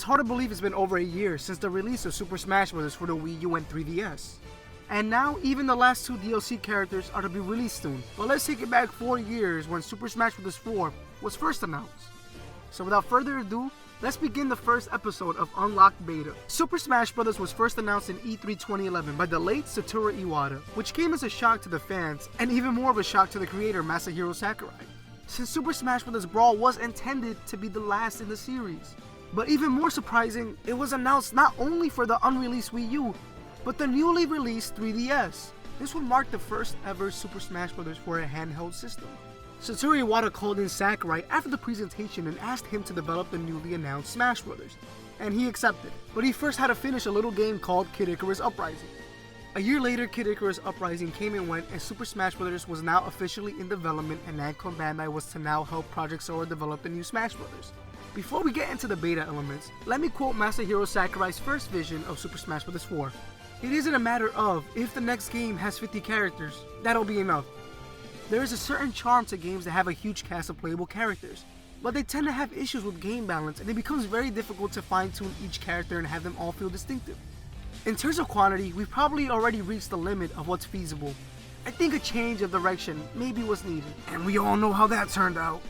hard to believe it's been over a year since the release of Super Smash Bros. For the Wii U and 3DS. And now, even the last 2 DLC characters are to be released soon. But let's take it back 4 years when Super Smash Bros. 4 was first announced. So without further ado, let's begin the first episode of Unlocked Beta. Super Smash Bros. Was first announced in E3 2011 by the late Satoru Iwata, which came as a shock to the fans, and even more of a shock to the creator Masahiro Sakurai, since Super Smash Bros. Brawl was intended to be the last in the series. But even more surprising, it was announced not only for the unreleased Wii U, but the newly released 3DS. This would mark the first ever Super Smash Bros. For a handheld system. Satoru Iwata called in Sakurai after the presentation and asked him to develop the newly announced Smash Bros. And he accepted, but he first had to finish a little game called Kid Icarus Uprising. A year later, Kid Icarus Uprising came and went, and Super Smash Bros. Was now officially in development, and Namco Bandai was to now help Project Sora develop the new Smash Bros. Before we get into the beta elements, let me quote Masahiro Sakurai's first vision of Super Smash Bros. 4. It isn't a matter of if the next game has 50 characters, that'll be enough. There is a certain charm to games that have a huge cast of playable characters, but they tend to have issues with game balance, and it becomes very difficult to fine-tune each character and have them all feel distinctive. In terms of quantity, we've probably already reached the limit of what's feasible. I think a change of direction maybe was needed, and we all know how that turned out.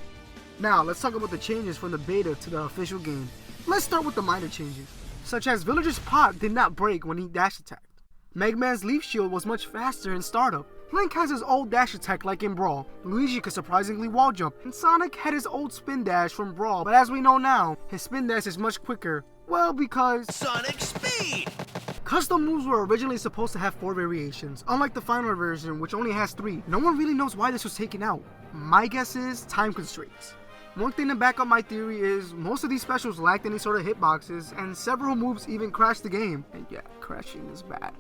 Now, let's talk about the changes from the beta to the official game. Let's start with the minor changes, such as Villager's pot did not break when he dash attacked. Mega Man's Leaf Shield was much faster in startup. Link has his old dash attack like in Brawl. Luigi could surprisingly wall jump, and Sonic had his old spin dash from Brawl, but as we know now, his spin dash is much quicker, well, because Sonic Speed! Custom moves were originally supposed to have 4 variations, unlike the final version which only has 3. No one really knows why this was taken out. My guess is time constraints. One thing to back up my theory is most of these specials lacked any sort of hitboxes, and several moves even crashed the game. And yeah, crashing is bad.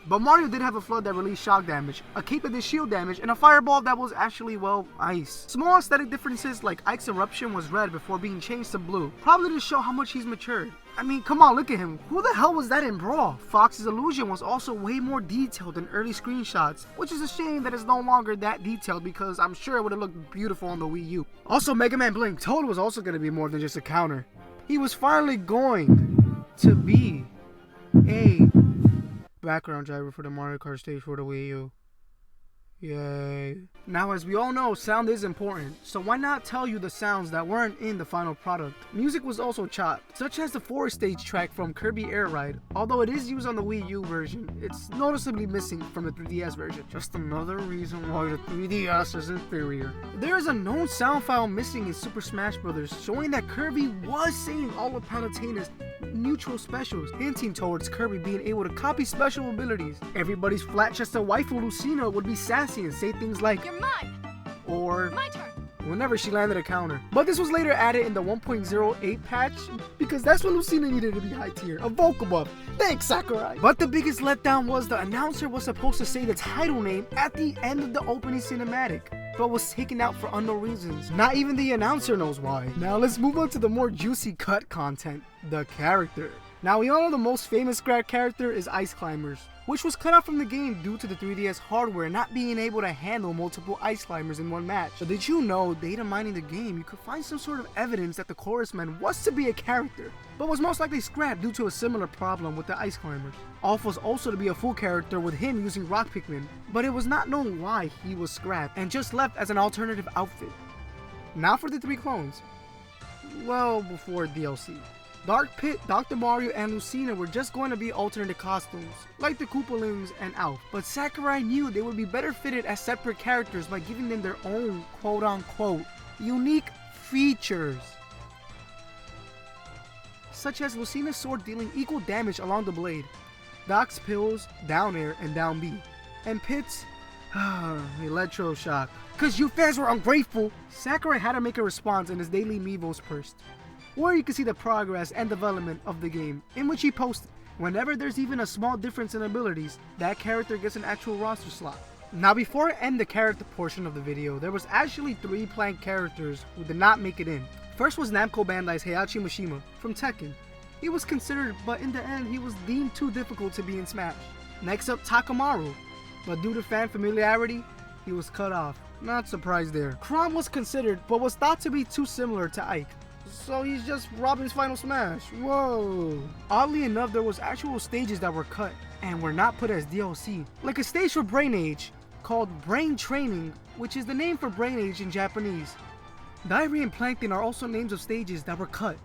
But Mario did have a flood that released shock damage, a cape that did shield damage, and a fireball that was actually, well, ice. Small aesthetic differences like Ike's eruption was red before being changed to blue, probably to show how much he's matured. I mean, come on, look at him. Who the hell was that in Brawl? Fox's illusion was also way more detailed than early screenshots, which is a shame that it's no longer that detailed because I'm sure it would have looked beautiful on the Wii U. Also, Mega Man Blink Toad was also going to be more than just a counter. He was finally going to be a background driver for the Mario Kart stage for the Wii U. Yay. Now, as we all know, sound is important, so why not tell you the sounds that weren't in the final product? Music was also chopped, such as the forest stage track from Kirby Air Ride. Although it is used on the Wii U version, it's noticeably missing from the 3DS version. Just another reason why the 3DS is inferior. There is a known sound file missing in Super Smash Bros. Showing that Kirby was saying all of Palutena's neutral specials, hinting towards Kirby being able to copy special abilities. Everybody's flat-chested waifu Lucina would be sassy and say things like, "You're mine," or "My turn," whenever she landed a counter. But this was later added in the 1.08 patch, because that's what Lucina needed to be high tier, a vocal buff. Thanks, Sakurai! But the biggest letdown was the announcer was supposed to say the title name at the end of the opening cinematic, but was taken out for unknown reasons. Not even the announcer knows why. Now let's move on to the more juicy cut content, the character. Now we all know the most famous Scrap character is Ice Climbers, which was cut out from the game due to the 3DS hardware not being able to handle multiple Ice Climbers in one match. But did you know, data mining the game, you could find some sort of evidence that the Chorus Man was to be a character, but was most likely scrapped due to a similar problem with the Ice Climbers. Off was also to be a full character with him using Rock Pikmin, but it was not known why he was scrapped and just left as an alternative outfit. Now for the 3 clones. Well, before DLC. Dark Pit, Dr. Mario, and Lucina were just going to be alternate costumes, like the Koopalings and Alf, but Sakurai knew they would be better fitted as separate characters by giving them their own quote-unquote unique features, such as Lucina's sword dealing equal damage along the blade, Doc's pills, down air, and down B, and Pit's electroshock. Cause you fans were ungrateful, Sakurai had to make a response in his daily Meevos post, where you can see the progress and development of the game, in which he posted, whenever there's even a small difference in abilities, that character gets an actual roster slot. Now before I end the character portion of the video, there was actually 3 planned characters who did not make it in. First was Namco Bandai's Heihachi Mishima from Tekken. He was considered, but in the end he was deemed too difficult to be in Smash. Next up, Takamaru, but due to fan familiarity, he was cut off. Not surprised there. Chrom was considered, but was thought to be too similar to Ike. So he's just Robin's Final Smash. Whoa. Oddly enough, there was actual stages that were cut and were not put as DLC. Like a stage for Brain Age called Brain Training, which is the name for Brain Age in Japanese. Diary and Plankton are also names of stages that were cut.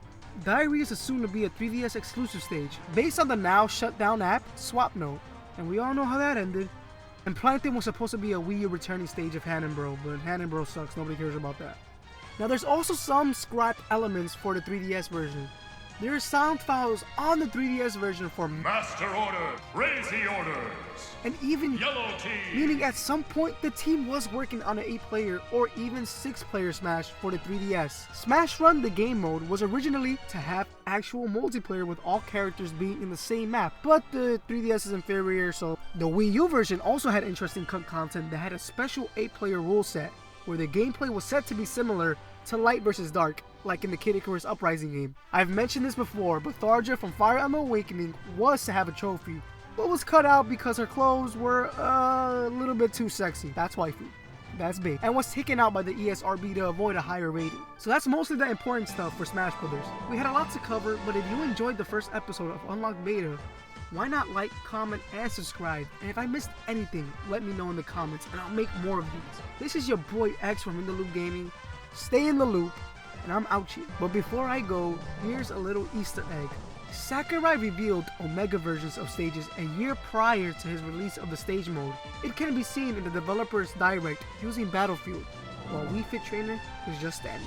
Diary is assumed to be a 3DS exclusive stage, based on the now shut down app, Swap Note, and we all know how that ended. And Plankton was supposed to be a Wii U returning stage of Hand and Bro, but Hand and Bro sucks, nobody cares about that. Now there's also some scrapped elements for the 3DS version. There are sound files on the 3DS version for Master Order, raise the orders, and even Yellow Team, meaning at some point the team was working on an 8-player or even 6-player Smash for the 3DS. Smash Run, the game mode, was originally to have actual multiplayer with all characters being in the same map, but the 3DS is inferior, so the Wii U version also had interesting cut content that had a special 8-player rule set, where the gameplay was said to be similar to Light vs. Dark, like in the Kid Icarus Uprising game. I've mentioned this before, but Tharja from Fire Emblem Awakening was to have a trophy, but was cut out because her clothes were a little bit too sexy. That's waifu. That's big. And was taken out by the ESRB to avoid a higher rating. So that's mostly the important stuff for Smash Brothers. We had a lot to cover, but if you enjoyed the first episode of Unlocked Beta, why not like, comment, and subscribe? And if I missed anything, let me know in the comments, and I'll make more of these. This is your boy X from In The Loop Gaming. Stay in the loop, and I'm out here. But before I go, here's a little Easter egg. Sakurai revealed Omega versions of stages a year prior to his release of the stage mode. It can be seen in the developer's direct using Battlefield, while Wii Fit Trainer is just standing.